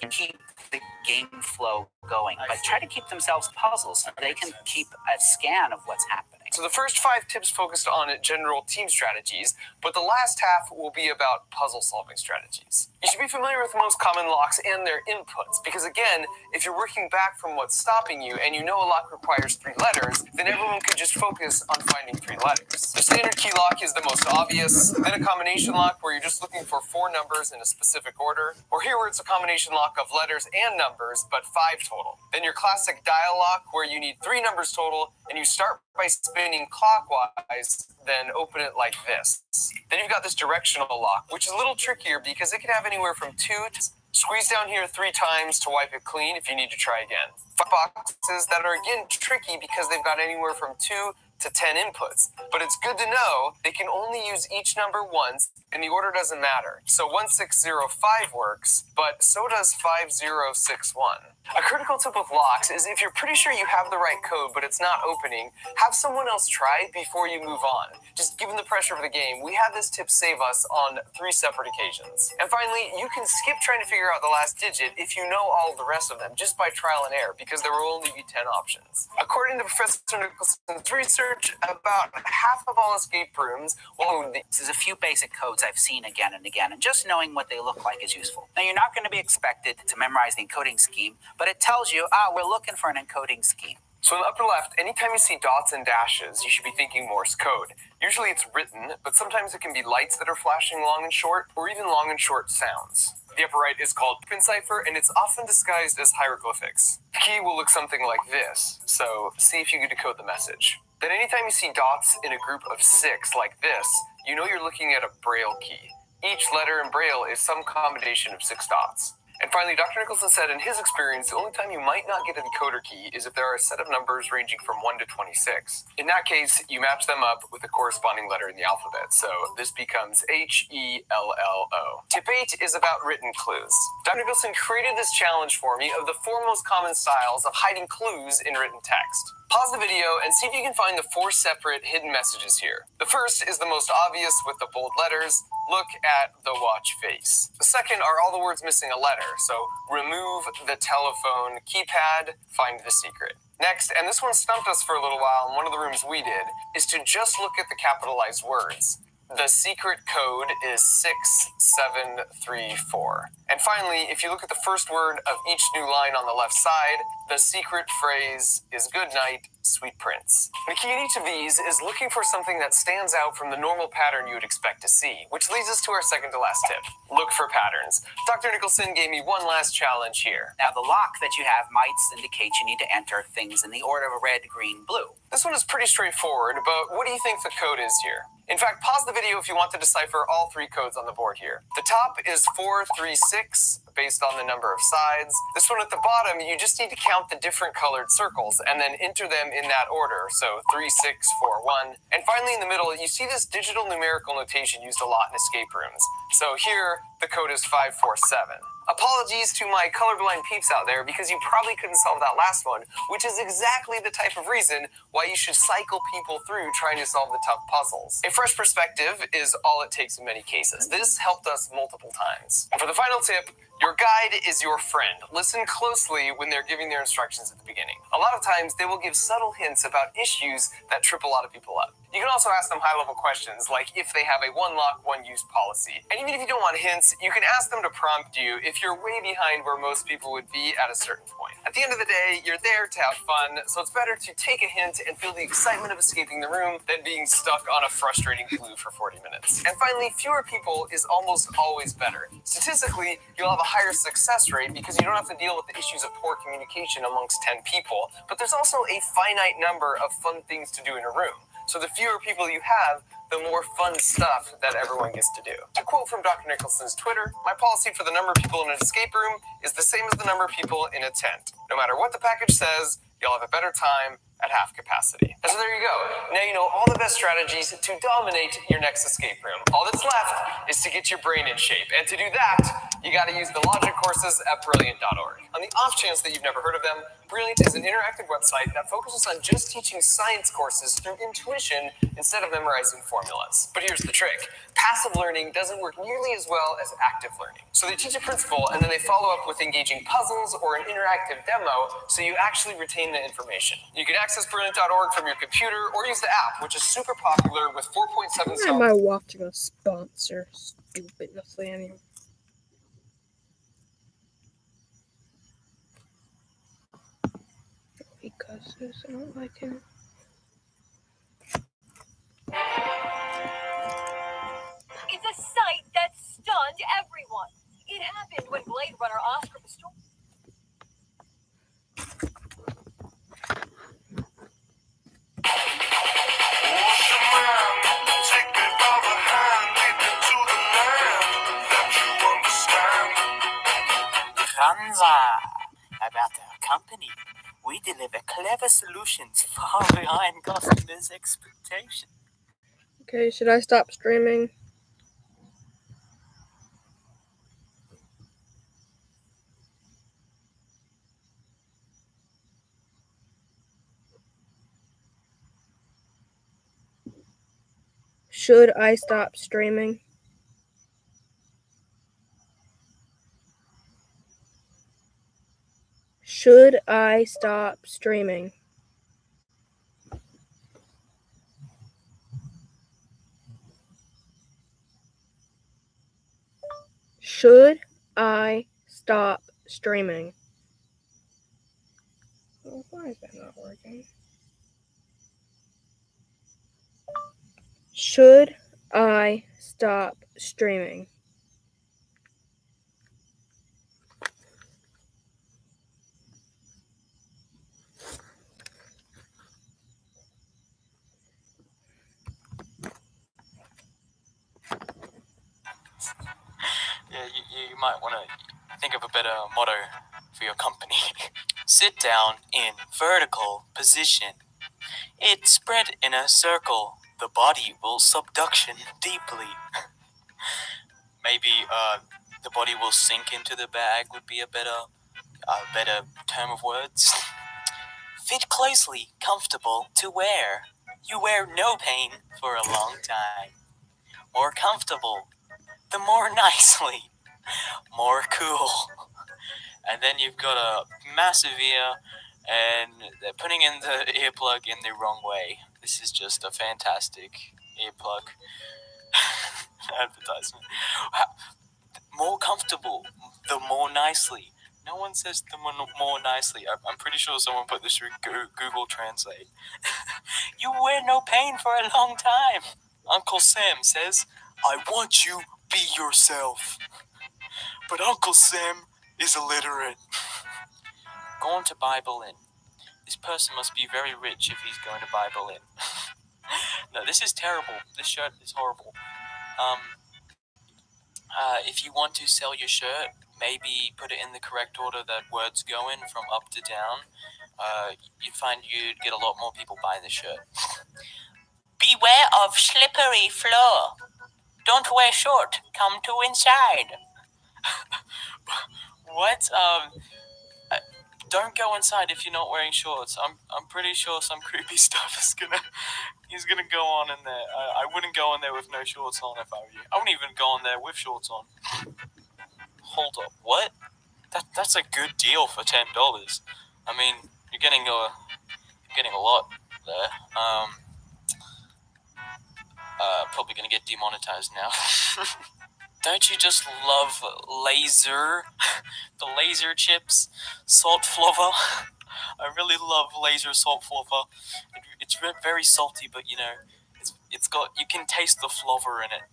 and keep the game flow going. But try to keep themselves puzzles so they can keep a scan of what's happening. So the first 5 tips focused on general team strategies, but the last half will be about puzzle-solving strategies. You should be familiar with the most common locks and their inputs, because again, if you're working back from what's stopping you and you know a lock requires 3 letters, then everyone could just focus on finding 3 letters. The standard key lock is the most obvious, then a combination lock where you're just looking for 4 numbers in a specific order, or here where it's a combination lock of letters and numbers, but 5 total. Then your classic dial lock where you need 3 numbers total, and you start by spinning clockwise, then open it like this. Then you've got this directional lock, which is a little trickier because it can have anywhere from 2 to squeeze down here 3 times to wipe it clean if you need to try again. 5 boxes that are again tricky because they've got anywhere from 2 to 10 inputs. But it's good to know they can only use each number once and the order doesn't matter. So 1605 works, but so does 5061. A critical tip with locks is if you're pretty sure you have the right code but it's not opening, have someone else try it before you move on. Just given the pressure of the game, we had this tip save us on 3 separate occasions. And finally, you can skip trying to figure out the last digit if you know all of the rest of them just by trial and error because there will only be 10 options. According to Professor Nicholson's research, about half of all escape rooms will There's a few basic codes I've seen again and again, and just knowing what they look like is useful. Now, you're not going to be expected to memorize the encoding scheme, but it tells you, we're looking for an encoding scheme. So in the upper left, anytime you see dots and dashes, you should be thinking Morse code. Usually it's written, but sometimes it can be lights that are flashing long and short, or even long and short sounds. The upper right is called pin cipher, and it's often disguised as hieroglyphics. The key will look something like this, so see if you can decode the message. Then anytime you see dots in a group of 6 like this, you know you're looking at a Braille key. Each letter in Braille is some combination of 6 dots. And finally, Dr. Nicholson said in his experience, the only time you might not get a decoder key is if there are a set of numbers ranging from 1 to 26. In that case, you match them up with the corresponding letter in the alphabet. So this becomes H-E-L-L-O. Tip 8 is about written clues. Dr. Nicholson created this challenge for me of the 4 most common styles of hiding clues in written text. Pause the video and see if you can find the 4 separate hidden messages here. The first is the most obvious with the bold letters. Look at the watch face. The second are all the words missing a letter. So remove the telephone keypad, find the secret. Next, and this one stumped us for a little while in one of the rooms we did, is to just look at the capitalized words. The secret code is 6734. And finally, if you look at the first word of each new line on the left side, the secret phrase is good night, sweet prince. The key in each of these is looking for something that stands out from the normal pattern you would expect to see, which leads us to our second to last tip. Look for patterns. Dr. Nicholson gave me one last challenge here. Now, the lock that you have might indicate you need to enter things in the order of red, green, blue. This one is pretty straightforward, but what do you think the code is here? In fact, pause the video if you want to decipher all three codes on the board here. The top is 436, based on the number of sides. This one at the bottom, you just need to count the different colored circles and then enter them in that order. So 3, 6, 4, 1. And finally in the middle, you see this digital numerical notation used a lot in escape rooms. So here, the code is 547. Apologies to my colorblind peeps out there because you probably couldn't solve that last one, which is exactly the type of reason why you should cycle people through trying to solve the tough puzzles. A fresh perspective is all it takes in many cases. This helped us multiple times. And for the final tip, your guide is your friend. Listen closely when they're giving their instructions at the beginning. A lot of times, they will give subtle hints about issues that trip a lot of people up. You can also ask them high-level questions, like if they have a one-lock, one-use policy. And even if you don't want hints, you can ask them to prompt you if you're way behind where most people would be at a certain point. At the end of the day, you're there to have fun, so it's better to take a hint and feel the excitement of escaping the room than being stuck on a frustrating clue for 40 minutes. And finally, fewer people is almost always better. Statistically, you'll have a higher success rate because you don't have to deal with the issues of poor communication amongst 10 people, but there's also a finite number of fun things to do in a room. So the fewer people you have, the more fun stuff that everyone gets to do. To quote from Dr. Nicholson's Twitter, my policy for the number of people in an escape room is the same as the number of people in a tent. No matter what the package says, you'll have a better time at half capacity. And so there you go. Now you know all the best strategies to dominate your next escape room. All that's left is to get your brain in shape. And to do that, you got to use the logic courses at Brilliant.org. On the off chance that you've never heard of them, Brilliant is an interactive website that focuses on just teaching science courses through intuition instead of memorizing formulas. But here's the trick. Passive learning doesn't work nearly as well as active learning. So they teach a principle and then they follow up with engaging puzzles or an interactive demo so you actually retain the information. You can access Brilliant.org from your computer or use the app, which is super popular with 4.7 Why am I watching a sponsor? Stupid Nathaniel. Because I don't like him. It's a sight that stunned everyone. It happened when Blade Runner Oscar destroyed. Franza, about our company. We deliver clever solutions far behind customers' expectations. Okay, should I stop streaming? Should I stop streaming? Should I stop streaming? Should I stop streaming? Oh, why is that not working? Should I stop streaming? Yeah, you might want to think of a better motto for your company. Sit down in vertical position. It's spread in a circle. The body will subduction deeply. Maybe the body will sink into the bag would be a better term of words. Fit closely, comfortable to wear. You wear no pain for a long time. More comfortable, the more nicely, more cool. And then you've got a massive ear, and they're putting in the earplug in the wrong way. This is just a fantastic earplug. Advertisement. More comfortable, the more nicely. No one says the more nicely. I'm pretty sure someone put this through Google Translate. You wear no pain for a long time. Uncle Sam says, I want you be yourself. But Uncle Sam is illiterate. Going to Bible Inn. This person must be very rich if he's going to Bible Inn. No, this is terrible. This shirt is horrible. If you want to sell your shirt, maybe put it in the correct order that words go in from up to down. You'd find you'd get a lot more people buying the shirt. Beware of slippery floor. Don't wear short. Come to inside. What? Don't go inside if you're not wearing shorts. I'm pretty sure some creepy stuff is gonna go on in there. I wouldn't go in there with no shorts on if I were you. I wouldn't even go in there with shorts on. Hold up, what? That's a good deal for $10. I mean, you're getting a lot there. Probably gonna get demonetized now. Don't you just love laser? The laser chips, salt flava. I really love laser salt flava. It's very salty, but you know, it's got, you can taste the flavor in it.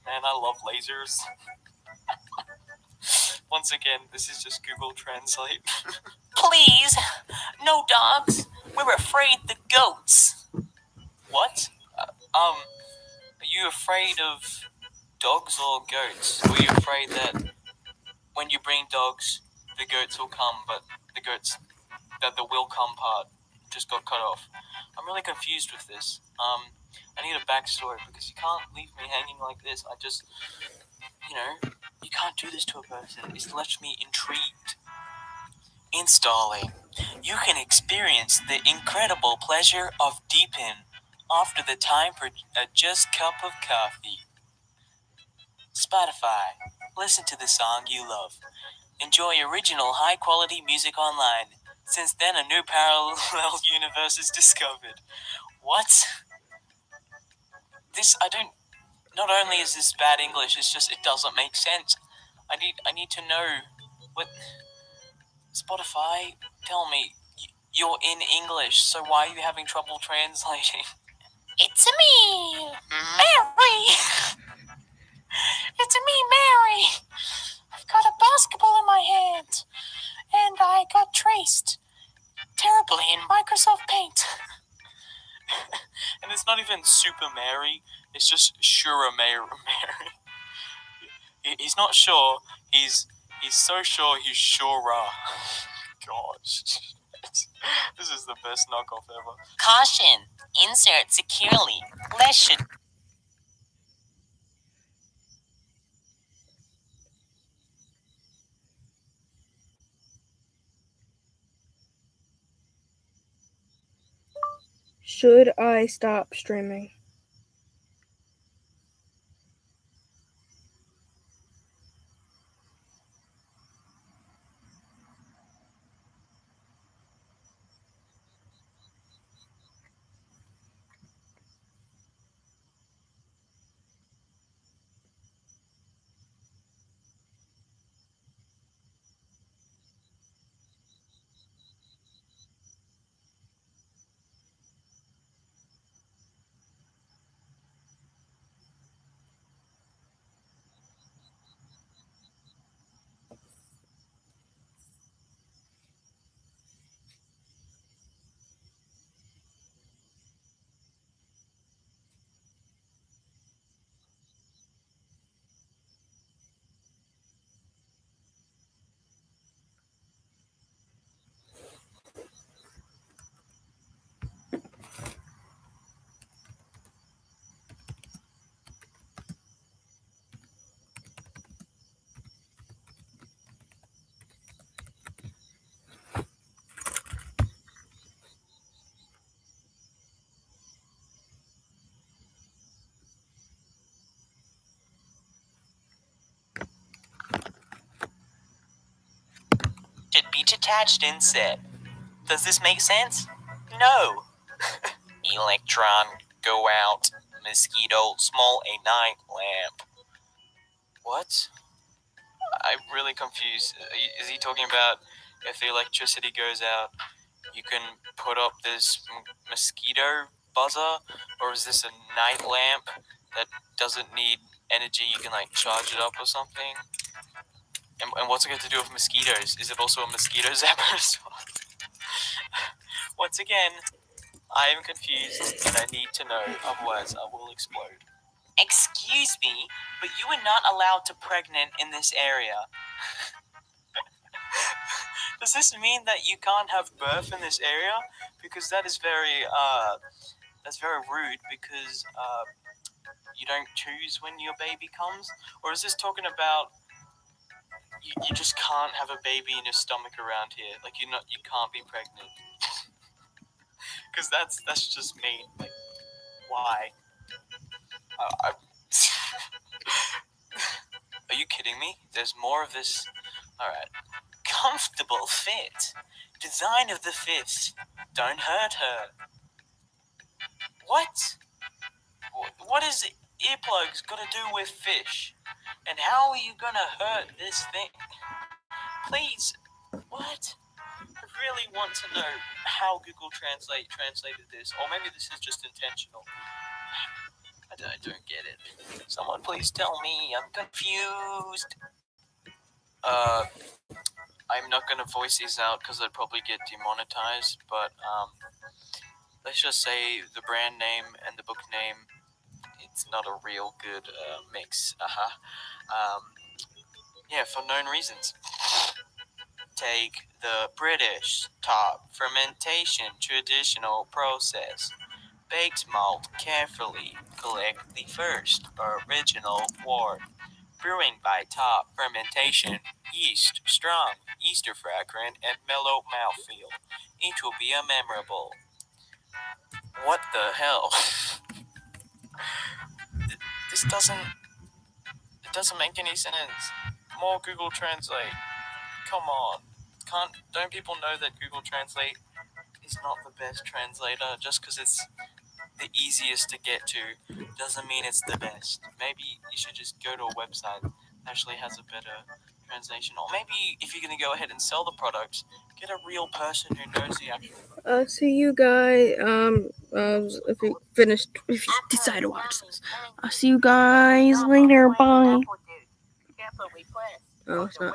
Man, I love lasers. Once again, this is just Google Translate. Please, no dogs. We're afraid the goats. What? Are you afraid of dogs or goats? Were you afraid that when you bring dogs, the goats will come, but that the will come part just got cut off? I'm really confused with this. I need a backstory because you can't leave me hanging like this. I just, you know, you can't do this to a person. It's left me intrigued. Installing. You can experience the incredible pleasure of Deepin after the time for a just cup of coffee. Spotify. Listen to the song you love. Enjoy original high-quality music online. Since then, a new parallel universe is discovered. What? Not only is this bad English, it's just, it doesn't make sense. I need to know what... Spotify, tell me, you're in English, so why are you having trouble translating? It's me, Mary. It's me, Mary. I've got a basketball in my hand, and I got traced terribly in Microsoft Paint. And it's not even Super Mary, it's just Sure Mary. He's not sure, he's so sure he's surer. Gosh. This is the best knockoff ever. Caution! Insert securely. Less should... Should I stop streaming? Should be detached instead. Does this make sense? No. Electron, go out. Mosquito, small A9, lamp. What? I'm really confused. Is he talking about if the electricity goes out, you can put up this mosquito buzzer? Or is this a night lamp that doesn't need energy? You can like charge it up or something? And what's it got to do with mosquitoes? Is it also a mosquito zapper as well? Once again, I am confused and I need to know, otherwise I will explode. Excuse me, but you are not allowed to pregnant in this area. Does this mean that you can't have birth in this area? Because that is very rude, because you don't choose when your baby comes? Or is this talking about you just can't have a baby in your stomach around here? Like you can't be pregnant. Because that's just mean. Like, why? Are you kidding me? There's more of this. Alright. Comfortable fit. Design of the fit. Don't hurt her. What? What is earplugs got to do with fish? And how are you gonna hurt this thing? Please. What? I really want to know how Google Translate translated this. Or maybe this is just intentional. I don't get it. Someone please tell me. I'm confused. I'm not gonna voice these out because I'd probably get demonetized, but let's just say the brand name and the book name, it's not a real good mix. Yeah, for known reasons. Take the British top fermentation traditional process. Baked malt carefully. Collect the first original wort. Brewing by top fermentation. Yeast, strong, Easter fragrant, and mellow mouthfeel. Each will be a memorable. What the hell? This doesn't make any sense. More Google Translate. Come on. Don't people know that Google Translate is not the best translator? Just because it's the easiest to get to doesn't mean it's the best. Maybe you should just go to a website that actually has a better translation. Or maybe if you're going to go ahead and sell the products, get a real person who knows the actual... See you guys, if you decide to watch this. I'll see you guys later, bye. Oh, it's not.